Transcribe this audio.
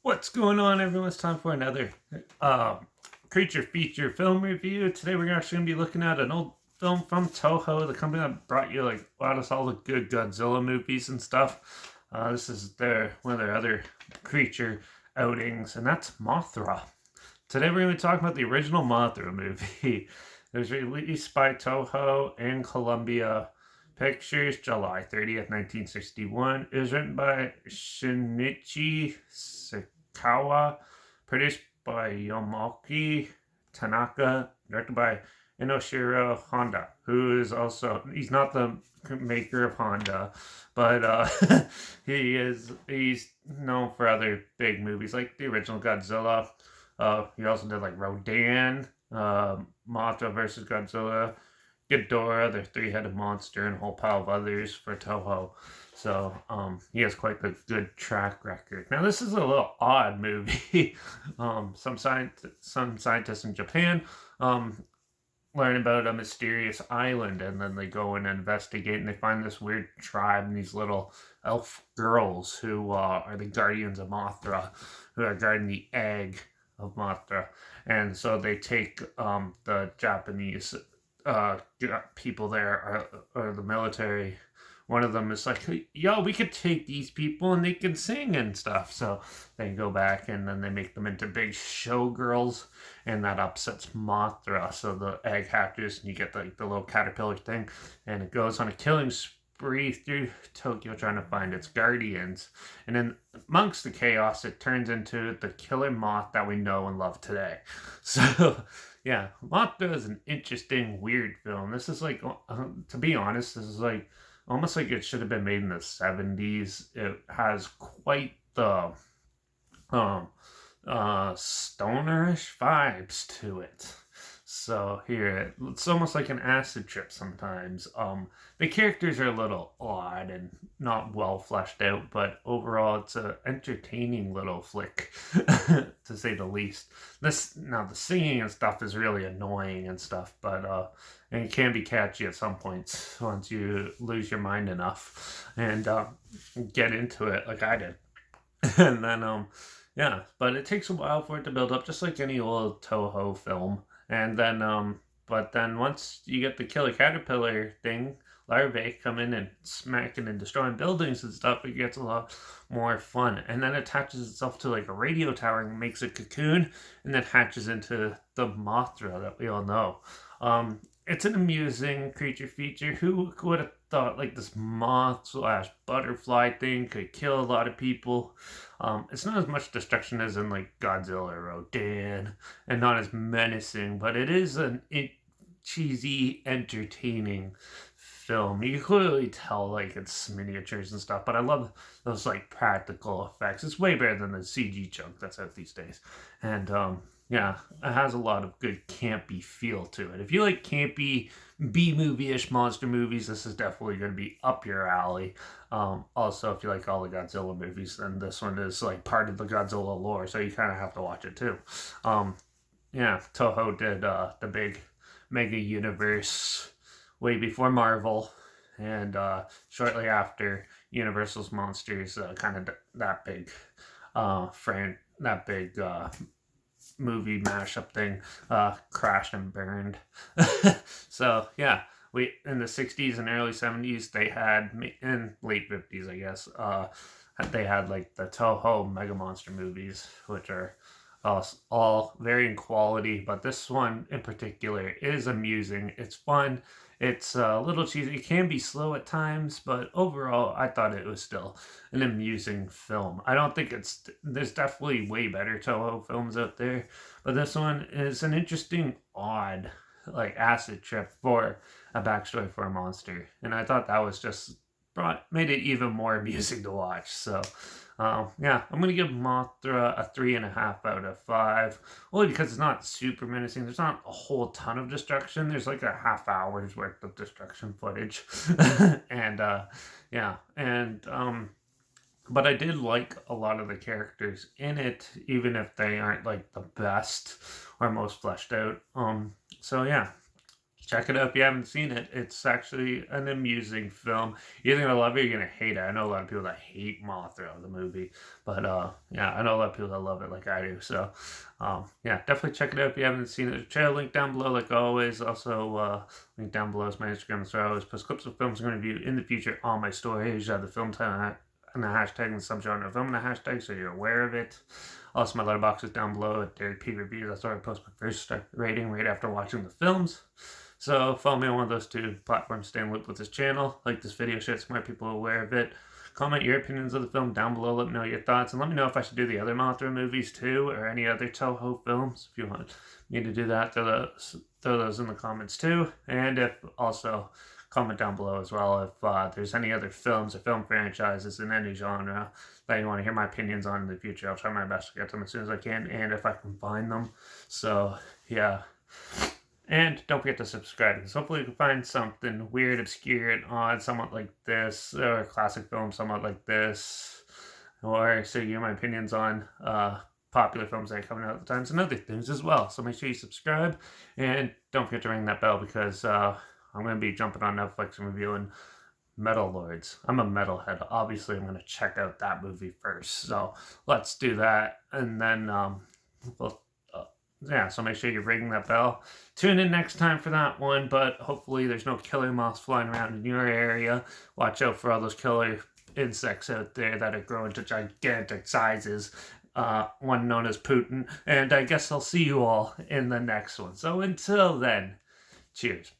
What's going on, everyone? It's time for another uh, creature feature film review. Today we're actually going to be looking at an old film from Toho, the company that brought us all the good Godzilla movies and stuff. This is one of their other creature outings, and that's Mothra. Today we're going to be talking about the original Mothra movie. It was released by Toho and Columbia Pictures July 30th, 1961. It was written by Shinichi Kawa, produced by Yomoki Tanaka, directed by Inoshiro Honda, he's not the maker of Honda, but he's known for other big movies like the original Godzilla. He also did like Rodan, Mothra versus Godzilla, Ghidorah, the three-headed monster, and a whole pile of others for Toho. So he has quite the good track record. Now this is a little odd movie. Some scientists in Japan learn about a mysterious island, and then they go and investigate, and they find this weird tribe and these little elf girls who are the guardians of Mothra, who are guarding the egg of Mothra. And so they take the Japanese people there, or the military. One of them is like, yo, we could take these people and they can sing and stuff. So they go back and then they make them into big showgirls, and that upsets Mothra. So the egg hatches and you get the little caterpillar thing, and it goes on a killing spree through Tokyo trying to find its guardians. And then amongst the chaos, it turns into the killer moth that we know and love today. So yeah, Mothra is an interesting, weird film. This is like, to be honest, this is like almost like it should have been made in the 70s. It has quite the stonerish vibes to it. So here, it's almost like an acid trip sometimes. The characters are a little odd and not well fleshed out, but overall, it's a entertaining little flick, to say the least. The singing and stuff is really annoying and stuff, but and it can be catchy at some points once you lose your mind enough and get into it like I did. And then yeah, but it takes a while for it to build up, just like any old Toho film. And then but then once you get the killer caterpillar thing, larvae come in and smacking and destroying buildings and stuff, it gets a lot more fun. And then it attaches itself to like a radio tower and makes a cocoon, and then hatches into the Mothra that we all know. It's an amusing creature feature. Who would have thought like this moth slash butterfly thing could kill a lot of people? It's not as much destruction as in like Godzilla or Rodan, and not as menacing, but it is cheesy, entertaining film. You can clearly tell like it's miniatures and stuff, but I love those like practical effects. It's way better than the CG junk that's out these days. And yeah, it has a lot of good campy feel to it. If you like campy B movie-ish monster movies, this is definitely going to be up your alley. Also, if you like all the Godzilla movies, then this one is like part of the Godzilla lore, so you kind of have to watch it too. Yeah, Toho did the big mega universe way before Marvel, and shortly after Universal's Monsters, kind of that big movie mashup thing crashed and burned. So yeah, we in the 60s and early 70s they had, in late 50s I guess, they had like the Toho Mega Monster movies, which are all varying quality, but this one in particular is amusing. It's fun. It's a little cheesy. It can be slow at times, but overall, I thought it was still an amusing film. I don't think there's definitely way better Toho films out there, but this one is an interesting, odd, like acid trip for a backstory for a monster. And I thought that was just made it even more amusing to watch. So yeah, I'm gonna give Mothra a 3.5 out of 5. Only because it's not super menacing. There's not a whole ton of destruction. There's like a half hour's worth of destruction footage, and yeah, and but I did like a lot of the characters in it, even if they aren't like the best or most fleshed out. So yeah, Check it out if you haven't seen it. It's actually an amusing film. You're either gonna love it or you're gonna hate it. I know a lot of people that hate Mothra, the movie, but yeah, I know a lot of people that love it like I do. So, yeah, definitely check it out if you haven't seen it. Share a link down below, like always. Also, link down below is my Instagram, so I always post clips of films I'm gonna review in the future on my story. Usually have the film title and the hashtag and subgenre film and the hashtag, so you're aware of it. Also, my letterbox is down below at Derek P Reviews. That's where I post my first star rating right after watching the films. So follow me on one of those two platforms, stay in loop with this channel. Like this video, share it so more people are aware of it. Comment your opinions of the film down below. Let me know your thoughts. And let me know if I should do the other Mothra movies too, or any other Toho films. If you want me to do that, throw those in the comments too. And if also, comment down below as well if there's any other films or film franchises in any genre that you want to hear my opinions on in the future. I'll try my best to get them as soon as I can, and if I can find them. So, yeah. And don't forget to subscribe, because hopefully you can find something weird, obscure, and odd, somewhat like this, or a classic film somewhat like this, or so you hear my opinions on popular films that are coming out at the times and other things as well. So make sure you subscribe, and don't forget to ring that bell, because I'm going to be jumping on Netflix and reviewing Metal Lords. I'm a metalhead. Obviously, I'm going to check out that movie first. So let's do that, and then we'll yeah, so make sure you're ringing that bell. Tune in next time for that one, but hopefully there's no killer moths flying around in your area. Watch out for all those killer insects out there that are growing to gigantic sizes. One known as Putin. And I guess I'll see you all in the next one. So until then, cheers.